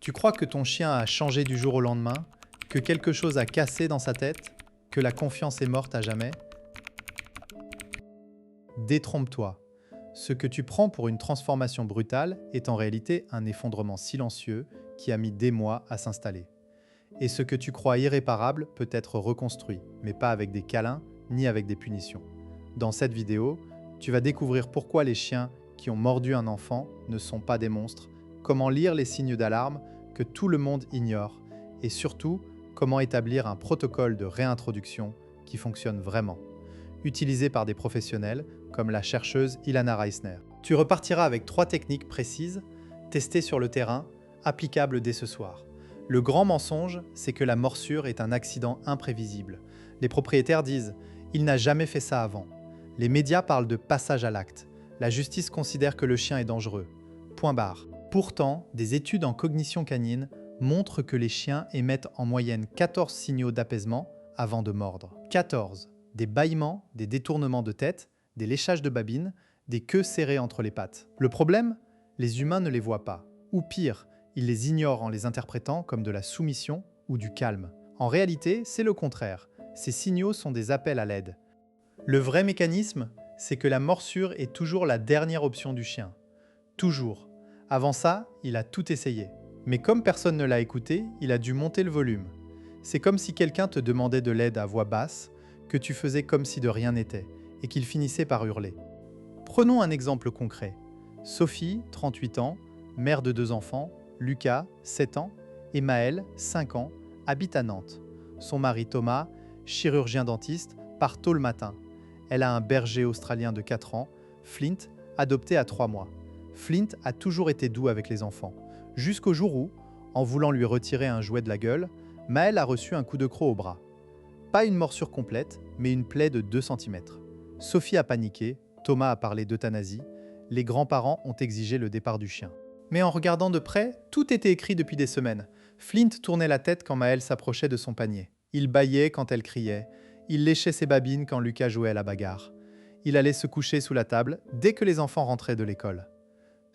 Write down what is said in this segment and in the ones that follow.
Tu crois que ton chien a changé du jour au lendemain, que quelque chose a cassé dans sa tête, que la confiance est morte à jamais? Détrompe-toi. Ce que tu prends pour une transformation brutale est en réalité un effondrement silencieux qui a mis des mois à s'installer. Et ce que tu crois irréparable peut être reconstruit, mais pas avec des câlins ni avec des punitions. Dans cette vidéo, tu vas découvrir pourquoi les chiens qui ont mordu un enfant ne sont pas des monstres, comment lire les signes d'alarme que tout le monde ignore, et surtout, comment établir un protocole de réintroduction qui fonctionne vraiment, utilisé par des professionnels comme la chercheuse Ilana Reisner. Tu repartiras avec 3 techniques précises, testées sur le terrain, applicables dès ce soir. Le grand mensonge, c'est que la morsure est un accident imprévisible. Les propriétaires disent « il n'a jamais fait ça avant ». Les médias parlent de passage à l'acte. La justice considère que le chien est dangereux. Point barre. Pourtant, des études en cognition canine montrent que les chiens émettent en moyenne 14 signaux d'apaisement avant de mordre. 14. Des bâillements, des détournements de tête, des léchages de babines, des queues serrées entre les pattes. Le problème, les humains ne les voient pas. Ou pire, ils les ignorent en les interprétant comme de la soumission ou du calme. En réalité, c'est le contraire. Ces signaux sont des appels à l'aide. Le vrai mécanisme, c'est que la morsure est toujours la dernière option du chien. Toujours. Avant ça, il a tout essayé. Mais comme personne ne l'a écouté, il a dû monter le volume. C'est comme si quelqu'un te demandait de l'aide à voix basse, que tu faisais comme si de rien n'était, et qu'il finissait par hurler. Prenons un exemple concret. Sophie, 38 ans, mère de 2 enfants, Lucas, 7 ans, et Maëlle, 5 ans, habitent à Nantes. Son mari Thomas, chirurgien dentiste, part tôt le matin. Elle a un berger australien de 4 ans, Flint, adopté à 3 mois. Flint a toujours été doux avec les enfants, jusqu'au jour où, en voulant lui retirer un jouet de la gueule, Maëlle a reçu un coup de croc au bras. Pas une morsure complète, mais une plaie de 2 cm. Sophie a paniqué, Thomas a parlé d'euthanasie, les grands-parents ont exigé le départ du chien. Mais en regardant de près, tout était écrit depuis des semaines. Flint tournait la tête quand Maëlle s'approchait de son panier. Il bâillait quand elle criait. Il léchait ses babines quand Lucas jouait à la bagarre. Il allait se coucher sous la table dès que les enfants rentraient de l'école.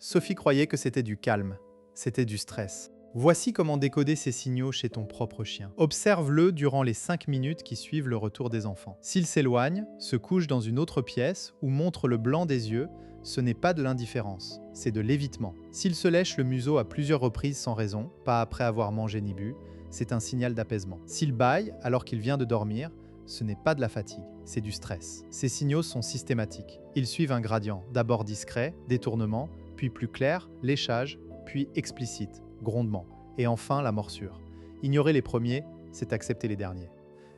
Sophie croyait que c'était du calme, c'était du stress. Voici comment décoder ces signaux chez ton propre chien. Observe-le durant les 5 minutes qui suivent le retour des enfants. S'il s'éloigne, se couche dans une autre pièce ou montre le blanc des yeux, ce n'est pas de l'indifférence, c'est de l'évitement. S'il se lèche le museau à plusieurs reprises sans raison, pas après avoir mangé ni bu, c'est un signal d'apaisement. S'il bâille alors qu'il vient de dormir, ce n'est pas de la fatigue, c'est du stress. Ces signaux sont systématiques. Ils suivent un gradient, d'abord discret, détournement, puis plus clair, léchage, puis explicite, grondement, et enfin la morsure. Ignorer les premiers, c'est accepter les derniers.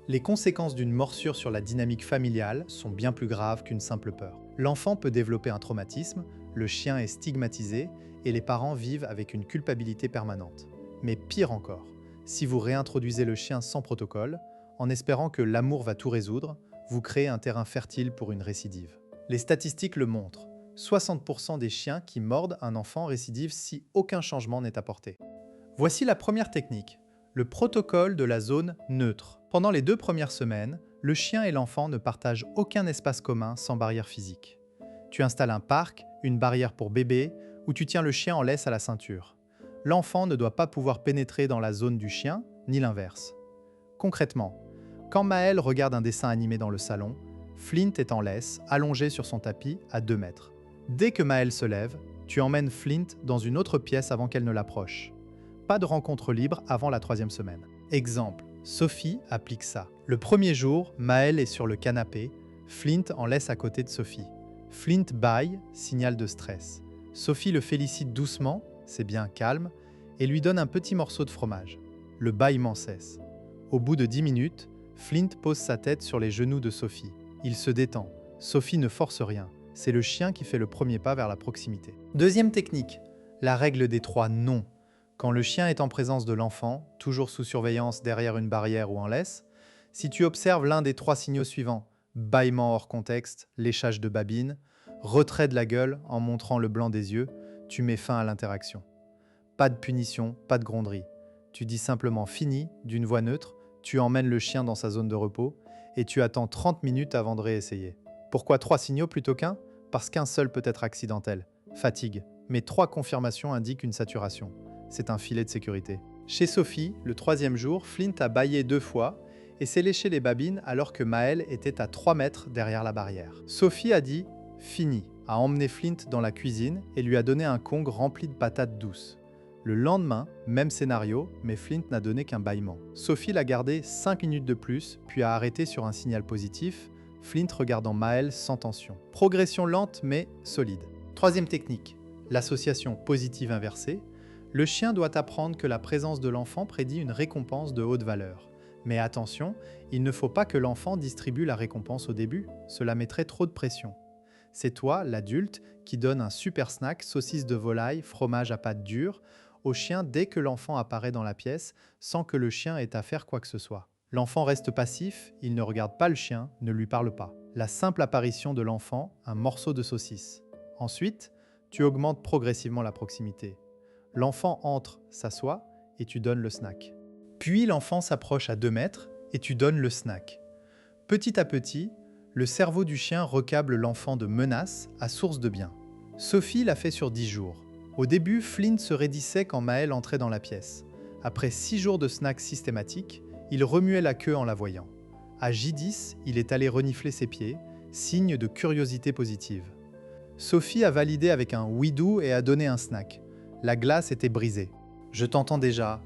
Les conséquences d'une morsure sur la dynamique familiale sont bien plus graves qu'une simple peur. L'enfant peut développer un traumatisme, le chien est stigmatisé et les parents vivent avec une culpabilité permanente. Mais pire encore, si vous réintroduisez le chien sans protocole, en espérant que l'amour va tout résoudre, vous créez un terrain fertile pour une récidive. Les statistiques le montrent. 60% des chiens qui mordent un enfant récidivent si aucun changement n'est apporté. Voici la première technique, le protocole de la zone neutre. Pendant les 2 premières semaines, le chien et l'enfant ne partagent aucun espace commun sans barrière physique. Tu installes un parc, une barrière pour bébé, ou tu tiens le chien en laisse à la ceinture. L'enfant ne doit pas pouvoir pénétrer dans la zone du chien, ni l'inverse. Concrètement, quand Maëlle regarde un dessin animé dans le salon, Flint est en laisse, allongé sur son tapis à 2 mètres. Dès que Maëlle se lève, tu emmènes Flint dans une autre pièce avant qu'elle ne l'approche. Pas de rencontre libre avant la 3e semaine. Exemple, Sophie applique ça. Le premier jour, Maëlle est sur le canapé, Flint en laisse à côté de Sophie. Flint bâille, signal de stress. Sophie le félicite doucement, c'est bien calme, et lui donne un petit morceau de fromage. Le bâillement cesse. Au bout de 10 minutes, Flint pose sa tête sur les genoux de Sophie. Il se détend. Sophie ne force rien. C'est le chien qui fait le premier pas vers la proximité. Deuxième technique, la règle des 3 non. Quand le chien est en présence de l'enfant, toujours sous surveillance derrière une barrière ou en laisse, si tu observes l'un des 3 signaux suivants, bâillement hors contexte, léchage de babine, retrait de la gueule en montrant le blanc des yeux, tu mets fin à l'interaction. Pas de punition, pas de gronderie. Tu dis simplement fini d'une voix neutre, tu emmènes le chien dans sa zone de repos et tu attends 30 minutes avant de réessayer. Pourquoi 3 signaux plutôt qu'un ? Parce qu'un seul peut être accidentel, fatigue, mais 3 confirmations indiquent une saturation. c'est un filet de sécurité. Chez Sophie, le 3e jour, Flint a bâillé 2 fois et s'est léché les babines alors que Maël était à 3 mètres derrière la barrière. Sophie a dit « fini », a emmené Flint dans la cuisine et lui a donné un Kong rempli de patates douces. Le lendemain, même scénario, mais Flint n'a donné qu'un bâillement. Sophie l'a gardé 5 minutes de plus, puis a arrêté sur un signal positif, Flint regardant Maël sans tension. Progression lente mais solide. 3e technique, l'association positive inversée. Le chien doit apprendre que la présence de l'enfant prédit une récompense de haute valeur. Mais attention, il ne faut pas que l'enfant distribue la récompense au début, cela mettrait trop de pression. C'est toi, l'adulte, qui donne un super snack, saucisse de volaille, fromage à pâte dure, au chien dès que l'enfant apparaît dans la pièce, sans que le chien ait à faire quoi que ce soit. L'enfant reste passif, il ne regarde pas le chien, ne lui parle pas. La simple apparition de l'enfant, un morceau de saucisse. Ensuite, tu augmentes progressivement la proximité. L'enfant entre, s'assoit, et tu donnes le snack. Puis l'enfant s'approche à 2 mètres, et tu donnes le snack. Petit à petit, le cerveau du chien recable l'enfant de menace à source de bien. Sophie l'a fait sur 10 jours. Au début, Flint se raidissait quand Maël entrait dans la pièce. Après 6 jours de snacks systématiques, il remuait la queue en la voyant. À J10, il est allé renifler ses pieds, signe de curiosité positive. Sophie a validé avec un oui doux et a donné un snack. La glace était brisée. Je t'entends déjà.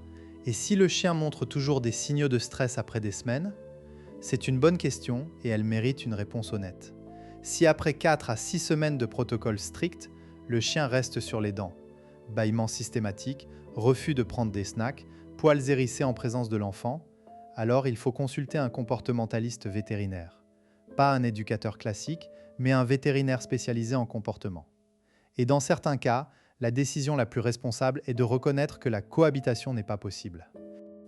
Et si le chien montre toujours des signaux de stress après des semaines? C'est une bonne question et elle mérite une réponse honnête. Si après 4 à 6 semaines de protocole strict, le chien reste sur les dents, bâillement systématique, refus de prendre des snacks, poils hérissés en présence de l'enfant, alors il faut consulter un comportementaliste vétérinaire. Pas un éducateur classique, mais un vétérinaire spécialisé en comportement. Et dans certains cas, la décision la plus responsable est de reconnaître que la cohabitation n'est pas possible.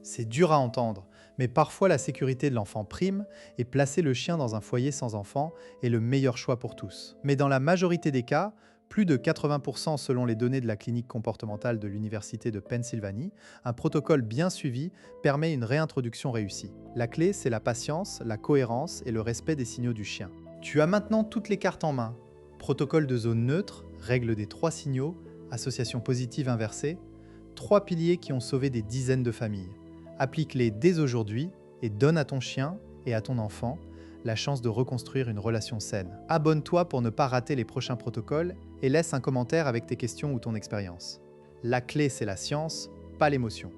C'est dur à entendre, mais parfois la sécurité de l'enfant prime et placer le chien dans un foyer sans enfant est le meilleur choix pour tous. Mais dans la majorité des cas, plus de 80% selon les données de la clinique comportementale de l'Université de Pennsylvanie, un protocole bien suivi permet une réintroduction réussie. La clé, c'est la patience, la cohérence et le respect des signaux du chien. Tu as maintenant toutes les cartes en main. Protocole de zone neutre, règle des 3 signaux, association positive inversée, 3 piliers qui ont sauvé des dizaines de familles. Applique-les dès aujourd'hui et donne à ton chien et à ton enfant la chance de reconstruire une relation saine. Abonne-toi pour ne pas rater les prochains protocoles et laisse un commentaire avec tes questions ou ton expérience. La clé, c'est la science, pas l'émotion.